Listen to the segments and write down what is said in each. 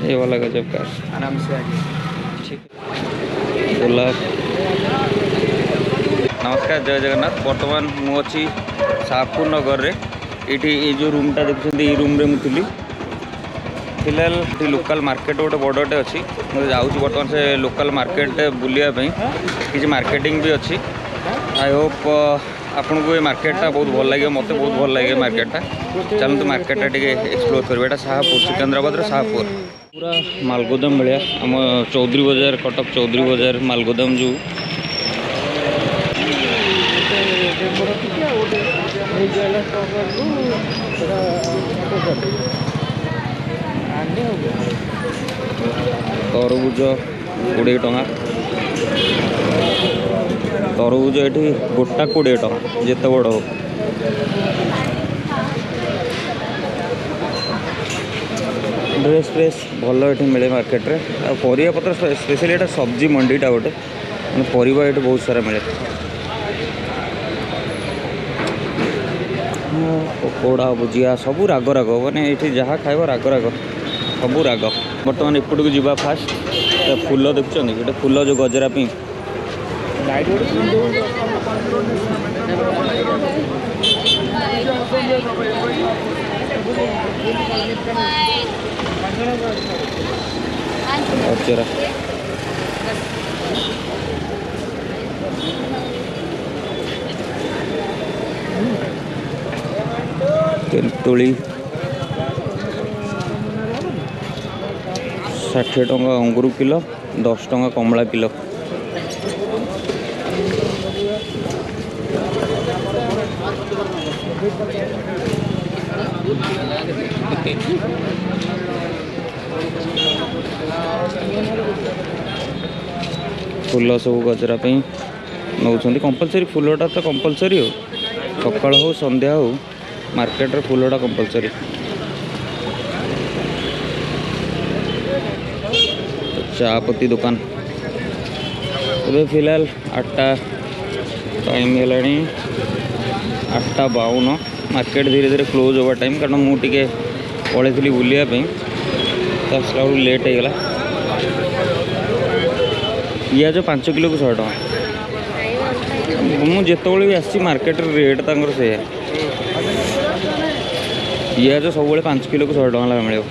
ये वाला गजब कार आराम से आगे। ठीक गोलाप। नमस्कार जय जगन्नाथ। बर्तमान मुझे शाहपुर नगर रे ये जो रूमटा देखते ये रूम रे मुझे फिलहाल ये लोकल मार्केट गोटे बड़टे अच्छी मुझे जाऊँगी बर्तमान से लोकल मार्केट बुलायापी किसी मार्केटिंग भी अच्छी। आई होप आपन को ये मार्केटा बहुत भल लगे मत बहुत भल लगे मार्केटा। चलते मार्केटा टे एक्सप्लोर करें। शाहपुर सिकंदराबाद शाहपुर पूरा मालगोदाम भाया आम चौधरी बाजार कटक चौधरी बाजार मालगोदाम जो तरबुज 20 टଙ୍କା तरबुज ये गोटा 20 टଙ୍କା जिते बड़ हो। ड्रेस फ्रेस भल ये मिले मार्केट रे। परिया पत्र स्पेशली ये सब्जी मंडीटा गोटे परिवा ये बहुत सारा मिले। पकोड़ा भुजिया सबू राग राग मैंने ये जहाँ खाइब राग राग सबू राग। बर्तमान एपट को जीवा फास्ट फूल देखुं गोटे फूल जो गजरा पी गजरा तेंतुली 60 टଙ୍କା अंगूर किलो 10 टଙ୍କା कमला किलो। फूल सब गजरा नौ कंपलसरी फूलटा तो कंपलसरी हो सकाल हो संध्या हो मार्केट रे फूलटा कंपलसरी। चापत्ती दुकान अबे फिलहाल 8टा टाइम है 8:52 मार्केट धीरे धीरे क्लोज होगा टाइम कारण मुझे पलि थी बुलायापी तो आसला लेट हो गला। पिज 5 किलो को 100 टଙ୍କା मुझे भी आसी मार्केट रेट तंकर से पिज सब 5 किलो को 100 टଙ୍କା मिले।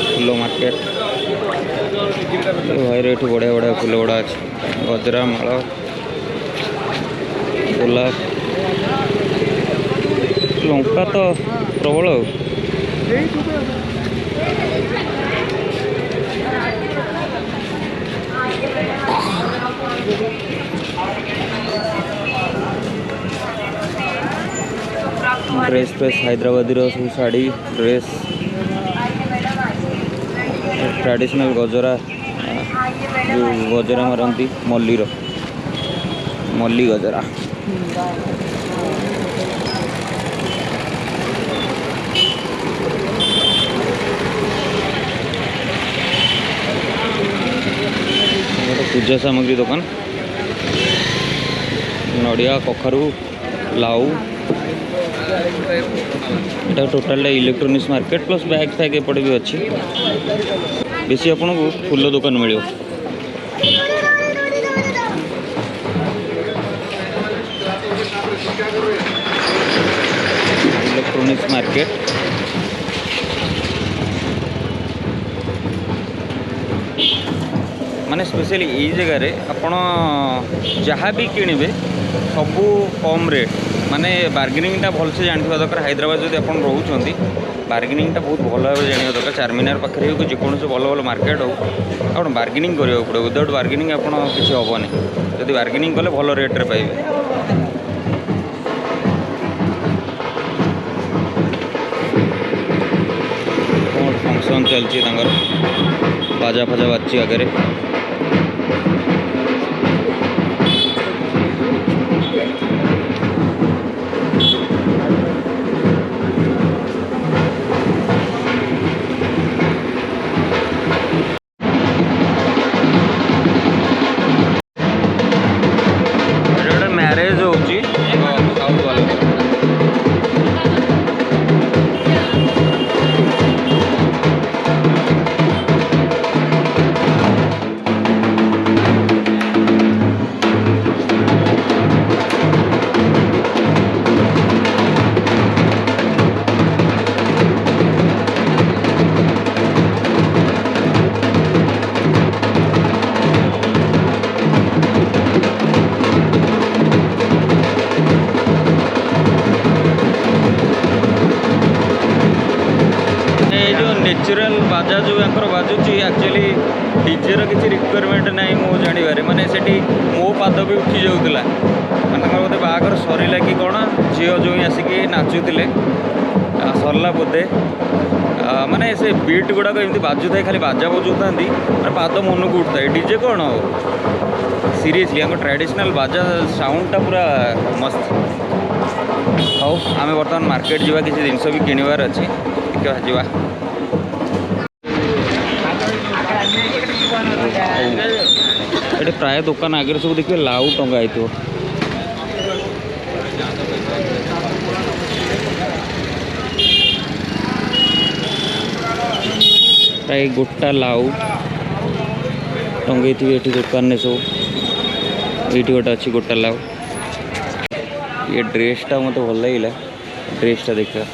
फूल मार्केट भाई ये बढ़िया बढ़िया फूल गुड़ा अच्छे गजरा माल गोलाप लंका तो प्रबल ड्रेस फ्रेस हैदराबादी सब शाड़ी ड्रेस ट्रेडिशनल गजरा जो गजरा मारती मल्ली गजरा पूजा सामग्री दुकान नड़िया कखारू लाऊ ये total electronics market plus bag फैग एपटे भी अच्छी बेसी आपन को फूल दुकान मिले। इलेक्ट्रोनिक्स मार्केट माने स्पेशली ये जगह रे आपण जहाँ भी किणवे सबू कम रेट माने बार्गेनिंगटा भल से जानवा दरकार। हैदराबाद जब आप रोच बार्गेनिंगटा बहुत भल भाव जानवा दरकार। चारमीनार पाखे हो कि जेकोसी भल भल मार्केट हो आप बार्गेनिंग करा पड़े। विदाउट बार्गेनिंग आप किसी हेनी जब बार्गेनिंग कले भल रेट्रे पाइबे। फंक्शन चलती बाजा फाजा बाजी आगे नेचुरल बाजा जो बाजुची एक्चुअली डीजे किसी रिक्वायरमेंट ना मो जानवर माने सेठी मो पाद भी उठी जाऊला माने बोधे बाहागर सरला कि कौन झील जो आसिकी नाचुले सरला बोधे माने से बीट गुड़ाक एमती बाजू था खाली बाजा बजाऊता पाद मन को उठता है डीजे कौन हो सीरियसली हम ट्रेडिशनल बाजा साउंडटा पूरा मस्त। हाँ आम बर्तमान मार्केट जावा किसी जिनस भी किणवार अच्छी देखा ये प्राय दुकान आगे सब देखिए लाउ टंगा हो प्राय गोटा लाउ टंगे थी दुकान ने सब ये गोटे अच्छी गोटा लाउ ये ड्रेसटा मत भल लगे ड्रेसटा देखा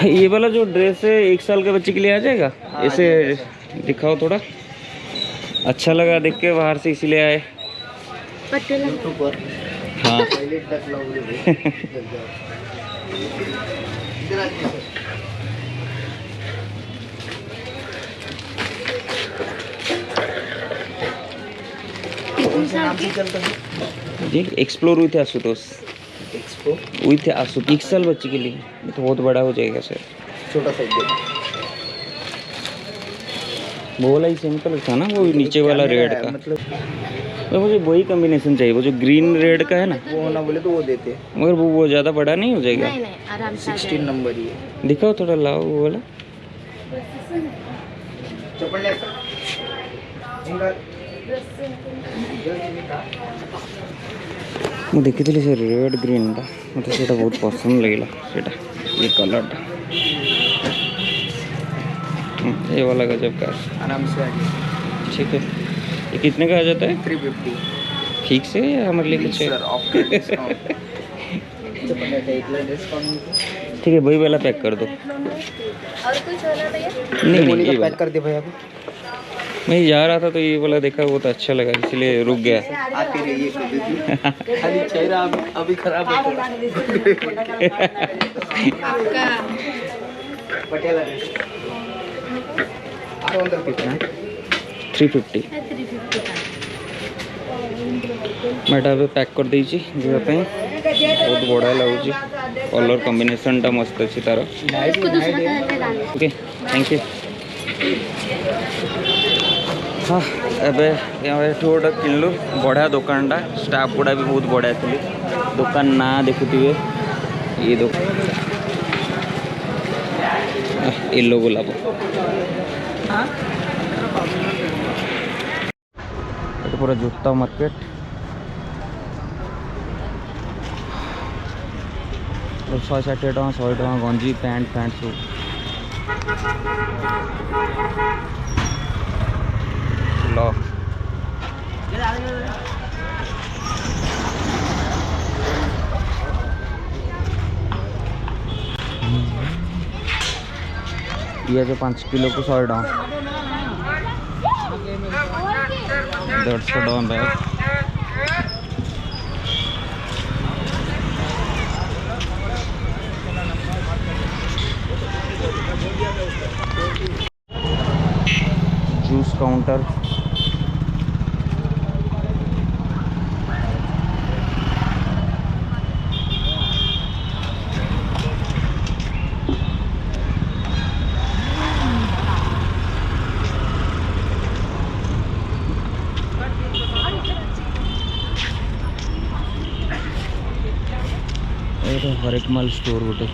ये वाला जो ड्रेस है 1 साल के बच्चे के लिए आ जाएगा। ऐसे दिखाओ थोड़ा अच्छा लगा देख के बाहर से इसीलिए आए। हाँ जी explore with Ashutosh with Ashutosh 1 साल बच्चे के लिए तो बहुत बड़ा हो जाएगा सर। छोटा साइज वो वाला ही सिंपल था ना वो नीचे वाला रेड का मतलब तो मुझे वही कॉम्बिनेशन चाहिए वो जो ग्रीन रेड का है ना वो ना बोले तो वो देते मगर वो ज़्यादा बड़ा नहीं हो जाएगा। नहीं आराम से 16 नंबर ही है। दिखाओ थोड़ा लाओ वो वाला ମୁଁ ଦେଖିଥିଲି ସେ ରେଡ୍ ଗ୍ରୀନଟା ମୋତେ ସେଇଟା ବହୁତ ପସନ୍ଦ ଲାଗିଲା ସେଇଟା ये कलरଟା ये वाला गजब का आराम से आ गया। ठीक है ये कितने का आ जाता है 350 ठीक से या हमारे लिए कुछ सर आफ्टर डिस्काउंट ठीक है वही वाला पैक कर दो। और कुछ होना भैया नहीं ये पैक वाला कर दे भैया को। मैं जा रहा था तो ये वाला देखा वो तो अच्छा लगा इसलिए रुक गया। आती रही है खाली चेहरा अभी खराब है आपका पटेला अंदर कितना 350 मैडा भी पैक कर दीजिए जीवाई बहुत बढ़िया लगुच कलर कॉम्बिनेशनटा मस्त अच्छी तार ओके थैंक यू। हाँ एवं गोटे किणलु बढ़िया दुकानटा स्टाफ गुड़ा भी बहुत बढ़िया थी दुकान ना देखुवे ये दुकान येलो गोलाप पूरा जूता मार्केट 160 टका 100 टका गंजी पैंट फैंट सब लो ये जो 5 किलो को 100 टका 150 टका बैग जूस काउंटर हरेक माल स्टोर गोटे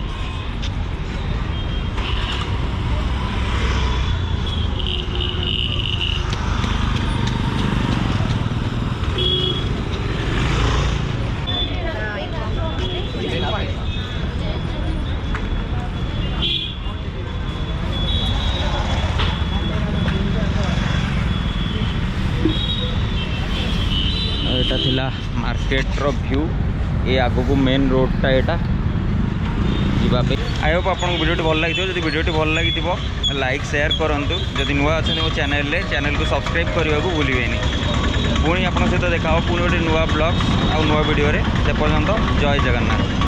एटा थिला मार्केट रो व्यू ये आगो को मेन रोडटा एटा जीवापे आई होप आपको वीडियो भल लगी जब वीडियो भल लगी लाइक शेयर करूँ जदि नुआ अच्छा मो चैनल को सब्सक्राइब करने को भूलें पुणी आप सहित देखा पुणी गोटे नुआ ब्लॉग आ नुआ वीडियो से पर्यंत जय जगन्नाथ।